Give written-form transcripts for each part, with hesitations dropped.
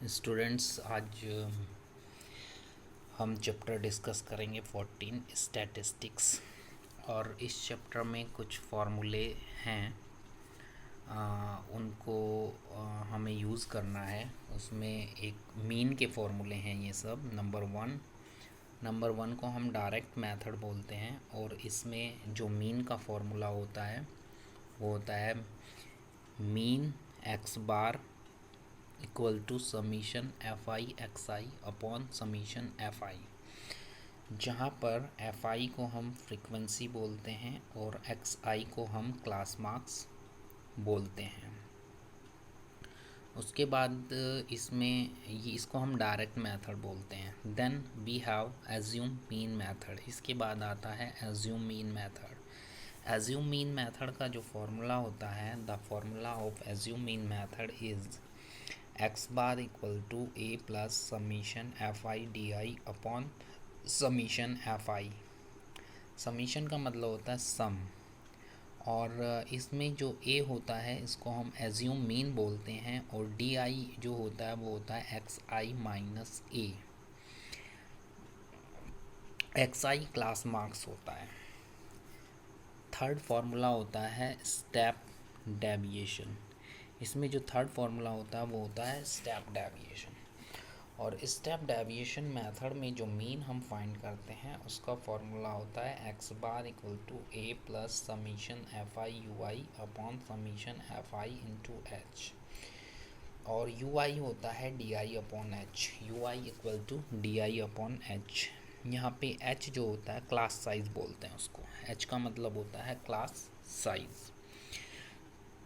Students, आज हम chapter discuss करेंगे 14 स्टैटिस्टिक्स। और इस चैप्टर में कुछ फार्मूले हैं, उनको हमें यूज़ करना है। उसमें एक मीन के फार्मूले हैं ये सब। नंबर वन को हम डायरेक्ट मेथड बोलते हैं, और इसमें जो मीन का फार्मूला होता है वो होता है mean x bar equal to summation F I x I upon summation F i, जहाँ पर एफ आई को हम फ्रीक्वेंसी बोलते हैं और एक्स आई को हम क्लास मार्क्स बोलते हैं। उसके बाद इसको हम डायरेक्ट मेथड बोलते हैं। Then we have assume mean method. इसके बाद आता है assume mean method. Assume mean method का जो फॉर्मूला होता है, the formula of assume mean method is x bar equal to a plus summation F I D i upon summation F I. Summation का मतलब होता है सम, और इसमें जो ए होता है इसको हम एज्यूम मीन बोलते हैं, और डी आई जो होता है वो होता है एक्स आई माइनस ए। एक्स आई क्लास मार्क्स होता है। थर्ड फार्मूला होता है स्टेप डेविएशन। इसमें जो थर्ड फार्मूला होता है वो होता है स्टेप डेविएशन। और स्टेप डेविएशन मेथड में जो मीन हम फाइंड करते हैं उसका फार्मूला होता है x bar equal to a plus summation F i u i upon summation F i into h, और यू आई होता है d i upon h. U i equal to d i upon h. यहाँ पे H जो होता है class size बोलते हैं उसको। एच का मतलब होता है क्लास साइज।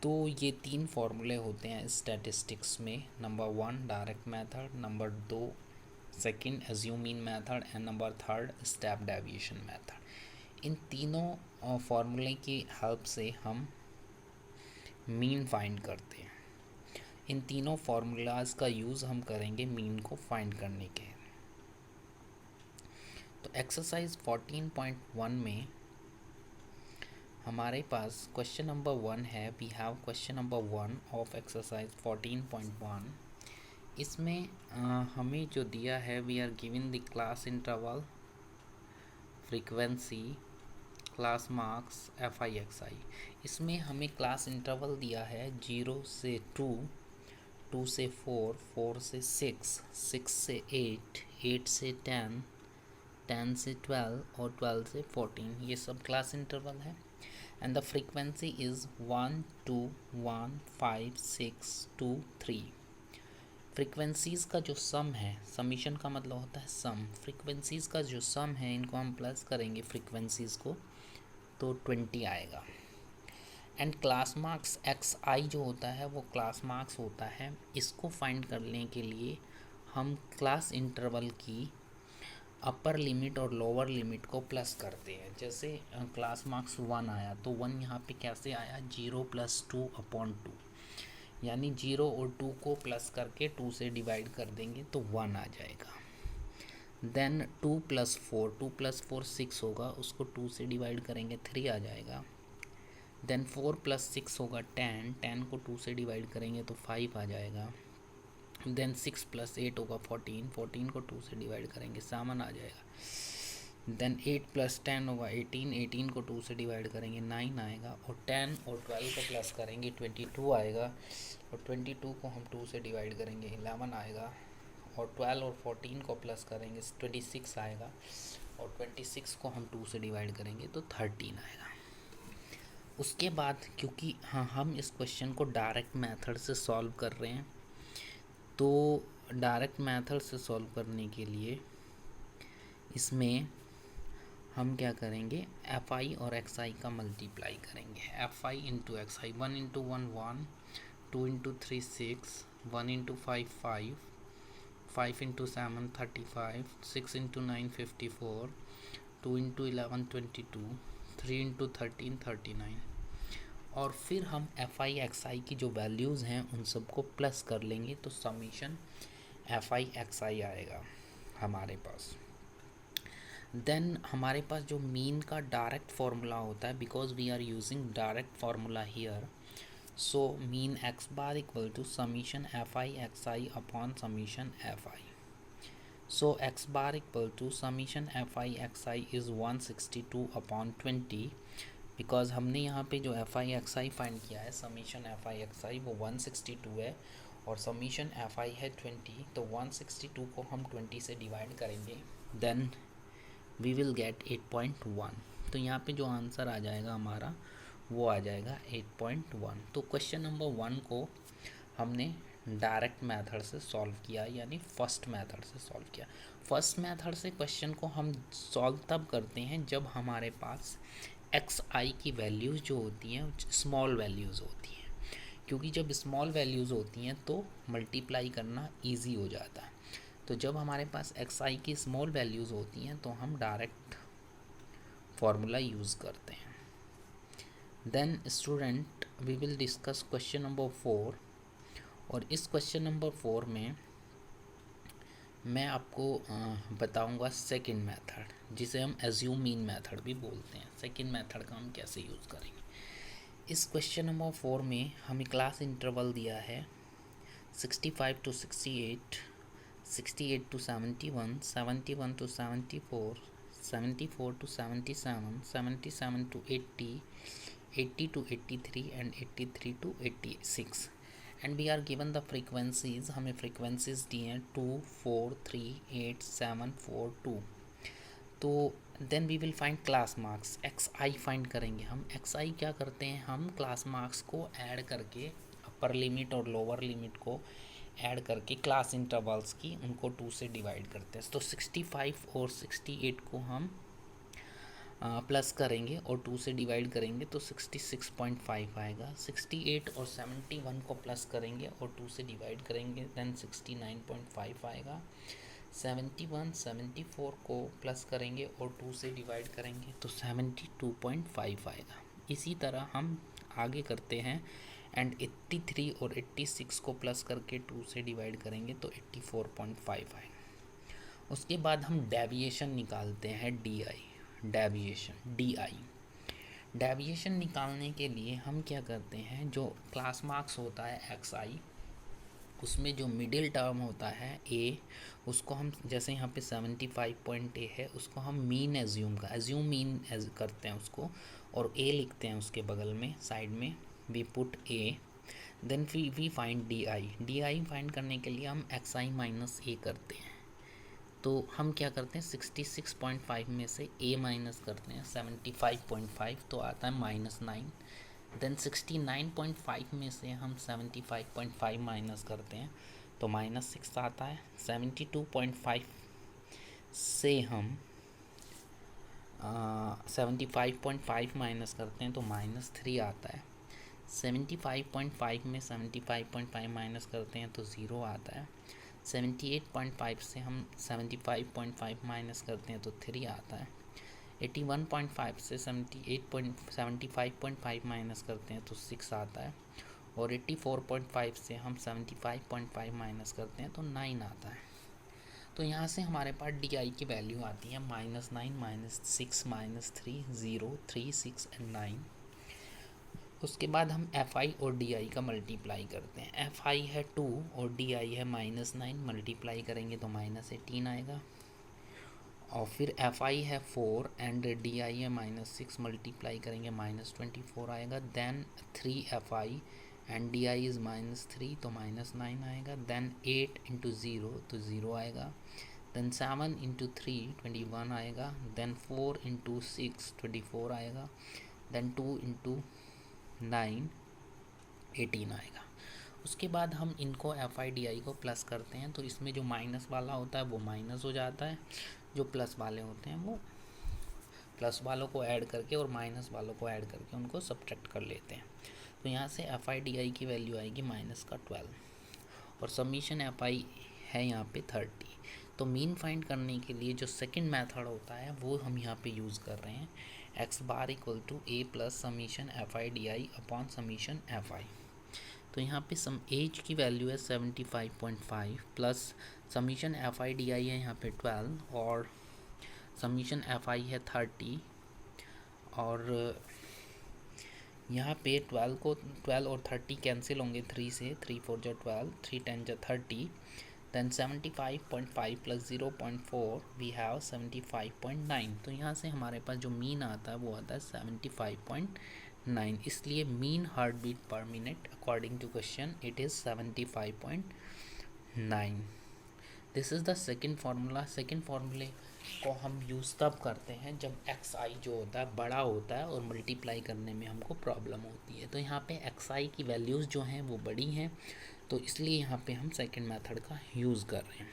तो ये तीन फार्मूले होते हैं स्टैटिस्टिक्स में। Number one direct method, number दो second assumed mean method, and number third step deviation method. इन तीनों फार्मूले की हेल्प से हम मीन फाइंड करते हैं। इन तीनों फार्मूलाज का यूज़ हम करेंगे मीन को फाइंड करने के। तो एक्सरसाइज 14.1 में हमारे पास क्वेश्चन नंबर 1 है। We have question number 1 of exercise 14.1। इसमें हमें जो दिया है, we are given the class interval, frequency, class marks, F I x I. इसमें हमें क्लास इंटरवल दिया है 0 से 2, 2 से 4, 4 से 6, 6 से 8, 8 से 10, 10 से 12 और 12 से 14। ये सब क्लास इंटरवल है। And the frequency is 1 2 1 5 6 2 3। Frequencies का जो सम है, समीशन का मतलब होता है सम, फ्रीक्वेंसीज़ का जो सम है इनको हम प्लस करेंगे फ्रीक्वेंसीज़ को तो 20 आएगा। एंड क्लास मार्क्स एक्स आई जो होता है वो क्लास मार्क्स होता है। इसको फाइंड करने के लिए हम क्लास इंटरवल की अपर लिमिट और लोअर लिमिट को प्लस करते हैं। जैसे क्लास मार्क्स 1 आया तो 1 यहाँ पे कैसे आया, 0 + 2 अपॉन 2, यानी 0 और 2 को प्लस करके 2 से डिवाइड कर देंगे तो 1 आ जाएगा। देन 2 + 4, 2 + 4 6 होगा, उसको 2 से डिवाइड करेंगे 3 आ जाएगा। देन 4 + 6 होगा 10, 10 को 2 से डिवाइड करेंगे तो 5 आ जाएगा। देन 6 + 8 होगा 14, 14 को 2 से डिवाइड करेंगे 7 आ जाएगा। देन 8 + 10 होगा 18, 18 को 2 से डिवाइड करेंगे 9 आएगा। और 10 और 12 को प्लस करेंगे 22 आएगा, और 22 को हम 2 से डिवाइड करेंगे 11 आएगा। और 12 और 14 को प्लस करेंगे 26 आएगा, और 26 को हम 2 से डिवाइड करेंगे तो 13 आएगा। उसके बाद क्योंकि हम इस क्वेश्चन को डायरेक्ट मेथड से सॉल्व कर रहे हैं, तो डायरेक्ट मेथड से सॉल्व करने के लिए इसमें हम क्या करेंगे, एफ आई और एक्स आई का मल्टीप्लाई करेंगे। एफ आई इंटू एक्स आई, 1 × 1 1, 2 × 3 6, 1 × 5 5, 5 × 7 35, 6 × 9 54, 2 × 11 22, 3 × 13 39। और फिर हम एफ आई एक्स आई की जो वैल्यूज़ हैं उन सबको प्लस कर लेंगे तो समीशन एफ आई एक्स आई आएगा हमारे पास। देन हमारे पास जो मीन का डायरेक्ट फार्मूला होता है, because we are using direct formula here, so mean x bar equal to summation F I x I upon summation F i. So x bar equal to summation fi xi is 162 upon 20 because हमने यहाँ पे जो F I x i find किया है summation F I x आई वो 162 है और summation F I है 20. तो 162 को हम 20 से डिवाइड करेंगे देन वी विल गेट 8.1. तो यहाँ पे जो आंसर आ जाएगा हमारा वो आ जाएगा 8.1. तो क्वेश्चन नंबर 1 को हमने डायरेक्ट मेथड से सॉल्व किया यानी फर्स्ट मेथड से सॉल्व किया. फर्स्ट मेथड से क्वेश्चन को हम सॉल्व तब करते हैं जब हमारे पास एक्स आई की वैल्यूज़ जो होती हैं स्मॉल वैल्यूज़ होती हैं, क्योंकि जब स्मॉल वैल्यूज़ होती हैं तो मल्टीप्लाई करना इजी हो जाता है. तो जब हमारे पास एक्स आई की स्मॉल वैल्यूज़ होती हैं तो हम डायरेक्ट फार्मूला यूज़ करते हैं. Then student we will discuss question number 4. और इस क्वेश्चन नंबर 4 में मैं आपको बताऊंगा सेकंड मेथड जिसे हम एज्यूम मीन मेथड भी बोलते हैं. सेकंड मेथड का हम कैसे यूज़ करेंगे. इस क्वेश्चन नंबर 4 में हमें क्लास इंटरवल दिया है 65 to 68, 68 to 71, 71 to 74, 74 to 77, 77 to 80, 80 to 83 and 83 to 86. And we are given the frequencies. हमें फ्रीक्वेंसीज दी हैं 2, 4, 3, 8, 7, 4, 2. तो then we will find class marks. X i find करेंगे हम. एक्स आई क्या करते हैं हम क्लास मार्क्स को ऐड करके अपर लिमिट और लोअर लिमिट को ऐड करके क्लास इंटरवल्स की उनको 2 से डिवाइड करते हैं. तो 65 और 68 को हम प्लस करेंगे और 2 से डिवाइड करेंगे तो 66.5 आएगा. 68 और 71 को प्लस करेंगे और 2 से डिवाइड करेंगे देन 69.5 आएगा. 71, 74 को प्लस करेंगे और 2 से डिवाइड करेंगे तो 72.5 आएगा. इसी तरह हम आगे करते हैं एंड 83 और 86 को प्लस करके 2 से डिवाइड करेंगे तो 84.5 आएगा. उसके बाद हम डेविएशन निकालते हैं डेविएशन निकालने के लिए हम क्या करते हैं जो क्लास मार्क्स होता है एक्स आई उसमें जो मिडिल टर्म होता है ए उसको हम जैसे यहाँ पे 75.a है उसको हम मीन एज्यूम मीन करते हैं उसको और ए लिखते हैं उसके बगल में साइड में we put a. Then we find d I find करने के लिए हम एक्स आई माइनस ए करते हैं. तो हम क्या करते हैं 66.5 में से a माइनस करते हैं 75.5 तो आता है -9. देन 69.5 में से हम 75.5 माइनस करते हैं तो -6 आता है. 72.5 से हम 75.5 माइनस करते हैं तो -3 आता है. 75.5 में 75.5 माइनस करते हैं तो 0 आता है. 78.5 से हम 75.5 माइनस करते हैं तो 3 आता है. 81.5 से 75.5 माइनस करते हैं तो 6 आता है. और 84.5 से हम 75.5 माइनस करते हैं तो 9 आता है. तो यहाँ से हमारे पास डी आई की वैल्यू आती है -9, -6, -3, 0, 3, 6 एंड 9. उसके बाद हम एफ आई और डी आई का मल्टीप्लाई करते हैं. एफ आई है 2 और डी आई है -9. मल्टीप्लाई करेंगे तो -18 आएगा. और फिर एफ आई है 4 एंड डी आई है -6. मल्टीप्लाई करेंगे -24 आएगा. Then 3 f i and d i is -3 तो -9 आएगा. देन 8 इंटू 0 तो 0 आएगा. देन 7 इंटू 3 21 आएगा. देन 4 इंटू 6 24 आएगा. देन 2 इंटू 9 18 आएगा. उसके बाद हम इनको एफ आई डी आई को प्लस करते हैं तो इसमें जो माइनस वाला होता है वो माइनस हो जाता है. जो प्लस वाले होते हैं वो प्लस वालों को ऐड करके और माइनस वालों को ऐड करके उनको सब्ट्रैक्ट कर लेते हैं. तो यहाँ से एफ आई डी आई की वैल्यू आएगी -12 और समीशन एफ आई है यहाँ पे 30. तो मीन फाइंड करने के लिए जो सेकंड मेथड होता है वो हम यहाँ पे यूज़ कर रहे हैं. X bar equal to a plus summation F I D i upon summation F i. तो यहाँ पे सम एज की वैल्यू है 75.5 plus summation F I D i है यहाँ पे 12 और समीशन एफ आई है 30 और यहाँ पे 12 और 30 कैंसिल होंगे 3 से, 3 4 जा 12, 3 10 जा 30, देन 75.5 प्लस 0.4 वी हैव 75.9। तो यहाँ से हमारे पास जो मीन आता है वो आता है 75.9, इसलिए mean heart beat per minute according to question it is 75.9। This is the second formula. Second फार्मूले को हम यूज़ तब करते हैं जब एक्स आई जो होता है बड़ा होता है और मल्टीप्लाई करने में हमको प्रॉब्लम होती है। तो यहाँ पे एक्स आई की वैल्यूज़ जो हैं वो बड़ी हैं, तो इसलिए यहाँ पे हम सेकेंड मेथड का यूज़ कर रहे हैं।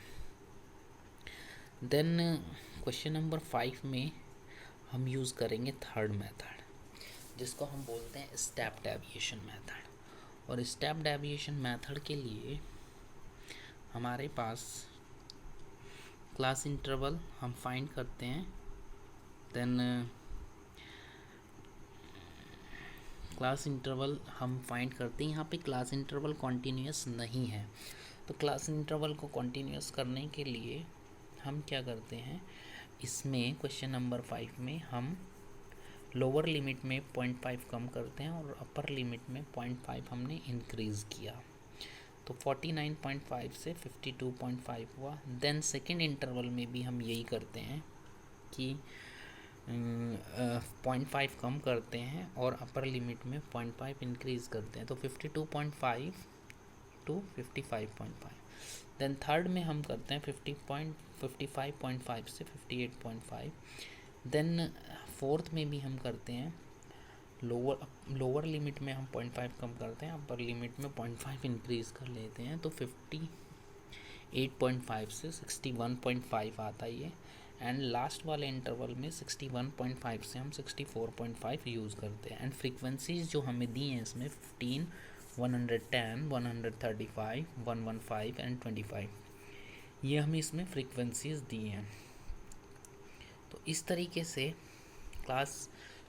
देन क्वेश्चन नंबर 5 में हम यूज़ करेंगे थर्ड मेथड, जिसको हम बोलते हैं स्टेप डेविएशन मेथड। और स्टेप डेविएशन मेथड के लिए हमारे पास क्लास इंटरवल हम फाइंड करते हैं। देन क्लास इंटरवल हम फाइंड करते हैं। यहाँ पे क्लास इंटरवल कॉन्टीन्यूस नहीं है, तो क्लास इंटरवल को कॉन्टीन्यूस करने के लिए हम क्या करते हैं, इसमें क्वेश्चन नंबर 5 में हम लोअर लिमिट में 0.5 कम करते हैं और अपर लिमिट में 0.5 हमने इंक्रीज़ किया, तो 49.5 से 52.5 हुआ। देन सेकेंड इंटरवल में भी हम यही करते हैं कि 0.5 कम करते हैं और अपर लिमिट में 0.5 इंक्रीज़ करते हैं, तो 52.5 टू 55.5। देन थर्ड में हम करते हैं 55.5 से 58.5। देन फोर्थ में भी हम करते हैं लोअर लिमिट में हम 0.5 कम करते हैं, अपर लिमिट में 0.5 इंक्रीज़ कर लेते हैं, तो 58.5 से 61.5 आता है ये। एंड लास्ट वाले इंटरवल में 61.5 से हम 64.5 यूज़ करते हैं। एंड फ्रीक्वेंसीज जो हमें दी हैं इसमें 15, 110, 135, 115 एंड 25, ये हमें इसमें फ्रीक्वेंसीज दी हैं। तो इस तरीके से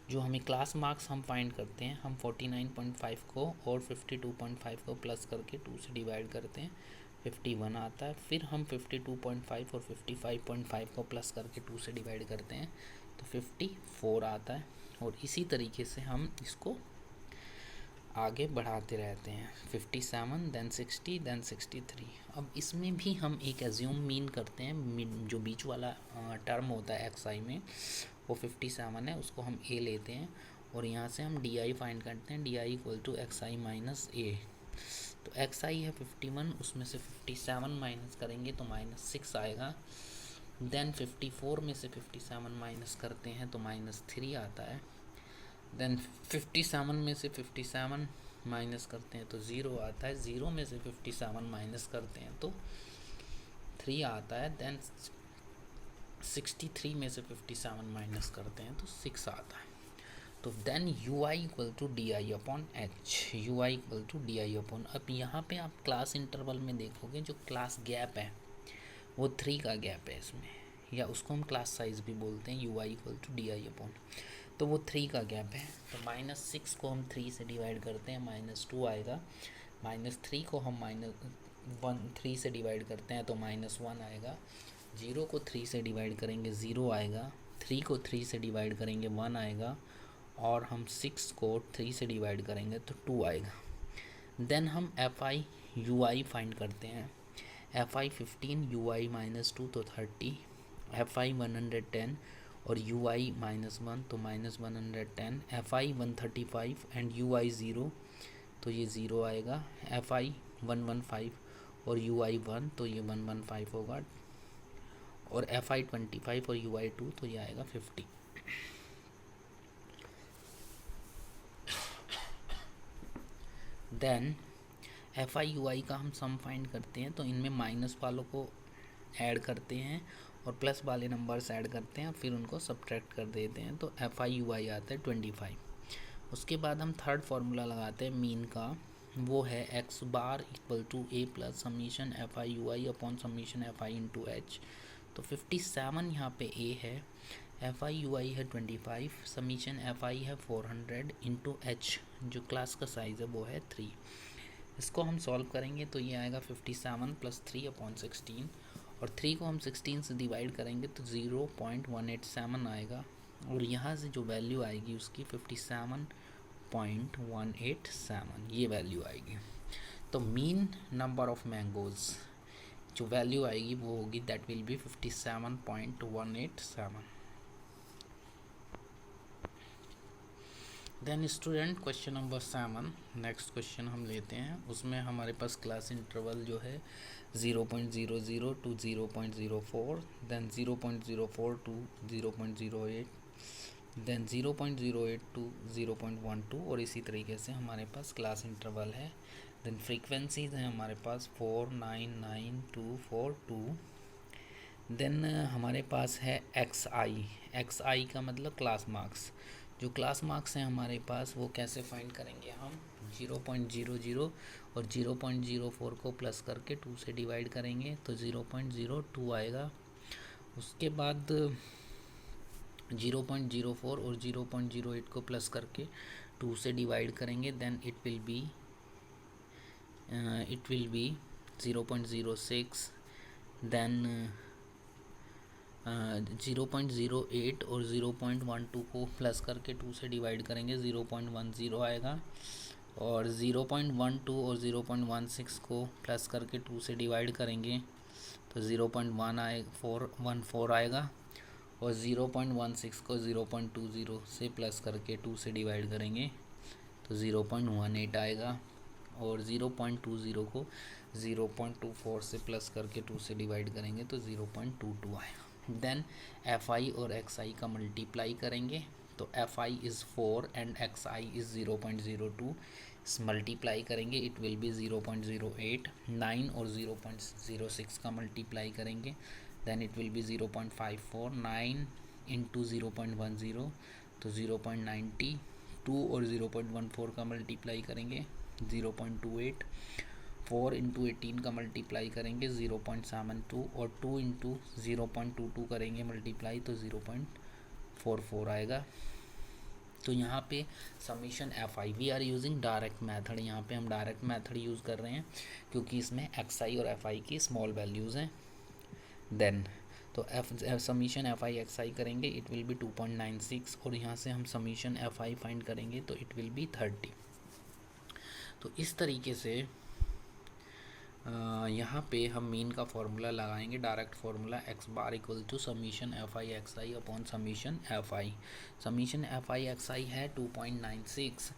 जो हमें क्लास मार्क्स हम फाइंड करते हैं, हम 49.5 को और 52.5 को प्लस करके 2 से डिवाइड करते हैं, 51 आता है। फिर हम 52.5 और 55.5 को प्लस करके 2 से डिवाइड करते हैं, तो 54 आता है। और इसी तरीके से हम इसको आगे बढ़ाते रहते हैं, 57, देन 60, देन 63। अब इसमें भी हम एक एज्यूम मीन करते हैं, जो बीच वाला टर्म होता है एक्स आई में वो 57 है, उसको हम ए लेते हैं और यहाँ से हम डी आई फाइंड करते हैं, D I equal to x I minus A. तो एक्स आई है 51, उसमें से 57 माइनस करेंगे तो -6 आएगा। देन 54 में से 57 माइनस करते हैं तो -3 आता है। देन 57 में से 57 माइनस करते हैं तो 0 आता है। 0 में से 57 माइनस करते हैं तो 3 आता है। देन 63 में से 57 माइनस करते हैं तो 6 आता है। तो then u i equal to d i upon h, u i equal to d i upon. अब यहाँ पे आप क्लास इंटरवल में देखोगे जो क्लास गैप है वो 3 का गैप है इसमें, या उसको हम क्लास साइज भी बोलते हैं, u i equal to d i upon, तो वो 3 का गैप है। तो -6 को हम 3 से डिवाइड करते हैं, -2 आएगा। -3 को हम -3 से डिवाइड करते हैं तो -1 आएगा। 0 को 3 से डिवाइड करेंगे 0 आएगा। 3 को 3 से डिवाइड करेंगे 1 आएगा। और हम 6 को 3 से डिवाइड करेंगे तो 2 आएगा। देन हम F i u I find करते हैं। एफ आई 15, यू आई -2 तो 30, एफ आई 110 और यू आई -1 तो -110, एफ आई 135 एंड यू आई 0 तो ये 0 आएगा। एफ आई 115 और यू आई 1 तो ये 115 होगा। और एफ आई 25 और यू आई 2 तो ये आएगा 50। देन एफ आई यू आई का हम सम फाइंड करते हैं, तो इनमें माइनस वालों को ऐड करते हैं और प्लस वाले नंबर्स ऐड करते हैं और फिर उनको सब्ट्रैक्ट कर देते हैं, तो एफ आई यू आई आता है 25। उसके बाद हम थर्ड फार्मूला लगाते हैं मीन का, वो है x bar equal to a plus summation F i u i upon summation F i into h. तो 57 यहाँ पे ए है, एफ आई यू आई है 25, समीशन एफ आई है 400 इंटू एच जो क्लास का साइज़ है वो है 3। इसको हम सॉल्व करेंगे तो ये आएगा 57 + 3 अपॉन 16, और 3 को हम 16 से डिवाइड करेंगे तो 0.187 आएगा। और यहाँ से जो वैल्यू आएगी उसकी 57.187 ये वैल्यू आएगी। तो मीन नंबर ऑफ मैंगोज़ जो वैल्यू आएगी वो होगी that will be 57.187। Then student question number 7, next question हम लेते हैं। उसमें हमारे पास क्लास इंटरवल जो है 0.00 to 0.04, then 0.04 to 0.08, then 0.08 to 0.12 और इसी तरीके से हमारे पास क्लास इंटरवल है। देन फ्रीक्वेंसीज हैं हमारे पास 4, 9, 9, 2, 4, 2। देन हमारे पास है एक्स आई का मतलब क्लास मार्क्स। जो क्लास मार्क्स हैं हमारे पास वो कैसे फाइंड करेंगे हम 0.00 और 0.04 को प्लस करके 2 से डिवाइड करेंगे तो 0.02 आएगा। उसके बाद 0.04 और 0.08 को प्लस करके 2 से डिवाइड करेंगे then it will be 0.06, then 0.08 और 0.12 को प्लस करके 2 से डिवाइड करेंगे 0.10 आएगा, और 0.12 और 0.16 को प्लस करके 2 से डिवाइड करेंगे तो 0.14 आएगा, और 0.16 को 0.20 से प्लस करके 2 से डिवाइड करेंगे तो 0.18 आएगा, और 0.20 को 0.24 से प्लस करके 2 से डिवाइड करेंगे तो 0.22 आएगा। देन एफ आई और एक्स आई का मल्टीप्लाई करेंगे तो f i is 4 and x i is 0.02, multiply करेंगे इट विल बी 0.08। 9 और 0.06 का मल्टीप्लाई करेंगे then it will be 0.54। 9 into 0.10 तो 0.90। 2 और 0.14 का मल्टीप्लाई करेंगे 0.28। 4 इंटू 18 का मल्टीप्लाई करेंगे 0.72, और 2 इंटू 0.22 करेंगे मल्टीप्लाई तो 0.44 आएगा। तो यहाँ पे summation F i we are using direct method, यहाँ पे हम डायरेक्ट मेथड यूज़ कर रहे हैं क्योंकि इसमें एक्स आई और एफ आई की स्मॉल वैल्यूज़ हैं। देन तो समीशन एफ आई एक्स आई करेंगे इट विल बी 2.96, और यहाँ से हम समीशन एफ आई फाइंड करेंगे तो इट विल बी 30। तो इस तरीके से यहाँ पे हम मीन का फॉर्मूला लगाएंगे, direct formula X bar equal to summation F I x I upon summation F I. Summation F I x I है 2.96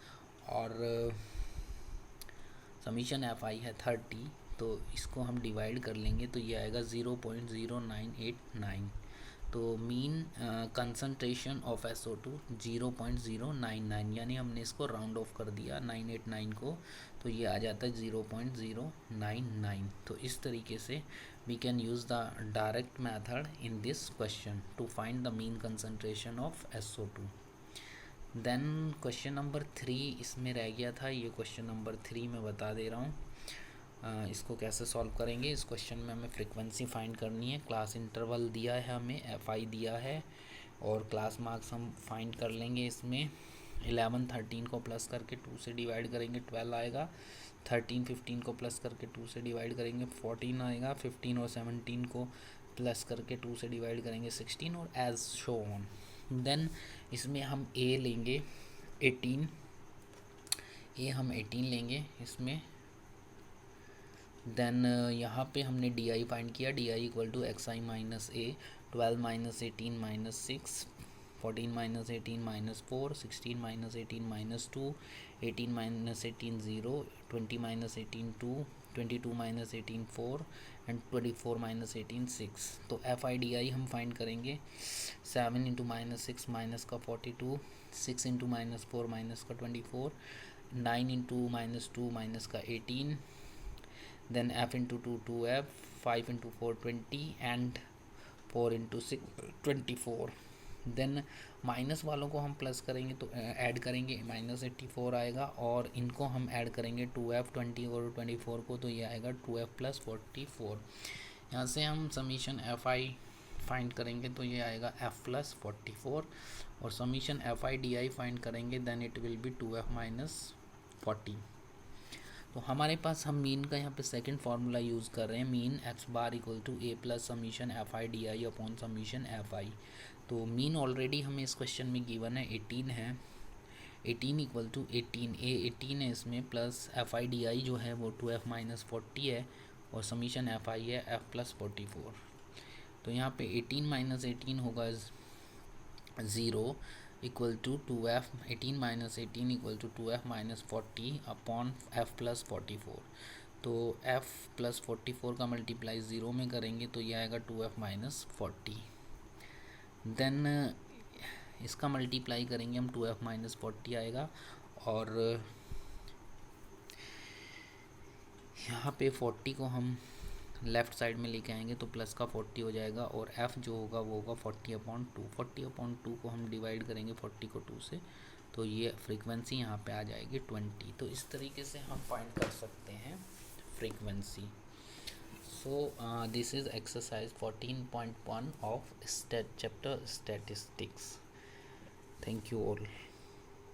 और समीशन एफ आई है 30, तो इसको हम डिवाइड कर लेंगे तो ये आएगा 0.0989। तो मीन कंसंट्रेशन ऑफ SO2 0.099, यानी हमने इसको राउंड ऑफ कर दिया 989 को तो ये आ जाता है 0.099। तो इस तरीके से we can use the direct method in this question to find the mean concentration of SO2। Then question number 3 इसमें रह गया था, ये क्वेश्चन नंबर 3 मैं बता दे रहा हूँ। इसको कैसे सॉल्व करेंगे। इस क्वेश्चन में हमें फ्रीक्वेंसी फाइंड करनी है, क्लास इंटरवल दिया है हमें, एफ आई दिया है, और क्लास मार्क्स हम फाइंड कर लेंगे। इसमें 11 13 को प्लस करके 2 से डिवाइड करेंगे 12 आएगा, 13 15 को प्लस करके 2 से डिवाइड करेंगे 14 आएगा, 15 और 17 को प्लस करके 2 से डिवाइड करेंगे 16, और एज शो ऑन। देन इसमें हम ए लेंगे 18, ए हम 18 लेंगे इसमें। देन यहाँ पे हमने डी आई फाइंड किया, d I equal to x I minus a, 12 minus 18 minus 6, 14 minus 18 minus 4, 16 minus 18 minus 2, 18 minus 18 0, 20 minus 18 2, 22 minus 18 4 and 24 minus 18 6। तो एफ आई डी आई हम फाइंड करेंगे 7 इंटू माइनस 6 माइनस का 42, 6 इंटू माइनस 4 माइनस का 24, 9 into minus 2 minus का 18, then f into 2 2f, 5 into 4 20 and 4 into 6 24। Then minus वालों को हम plus करेंगे तो ऐड करेंगे माइनस 84 आएगा, और इनको हम ऐड करेंगे 2f 20 और 24 को तो ये आएगा 2f प्लस 44। यहाँ से हम समीशन एफ आई फाइंड करेंगे तो ये आएगा f प्लस 44, और summation F I D I find करेंगे then it will be 2f minus 40। तो हमारे पास हम मीन का यहाँ पे सेकंड फार्मूला यूज़ कर रहे हैं, mean x bar equal to a plus summation F I D i upon summation F i. तो मीन ऑलरेडी हमें इस क्वेश्चन में गिवन है 18 है, 18 इक्वल टू 18, ए 18 है इसमें, plus F I D I जो है वो 2f माइनस 40 है, और समीशन एफ आई है f प्लस 44। तो यहाँ पे 18 माइनस 18 होगा 0 equal to 2f, 18 minus 18 equal to 2f minus 40 upon f plus 44। तो f प्लस 44 का मल्टीप्लाई 0 में करेंगे तो ये आएगा 2f माइनस 40। देन इसका मल्टीप्लाई करेंगे हम, 2f माइनस 40 आएगा, और यहाँ पे 40 को हम लेफ़्ट साइड में लेके आएंगे तो प्लस का 40 हो जाएगा, और f जो होगा वो होगा 40/2। 40/2 को हम डिवाइड करेंगे 40 को 2 से, तो ये फ्रीक्वेंसी यहाँ पे आ जाएगी 20। तो इस तरीके से हम फाइंड कर सकते हैं frequency. So this is exercise 14.1 of chapter statistics. Thank you all.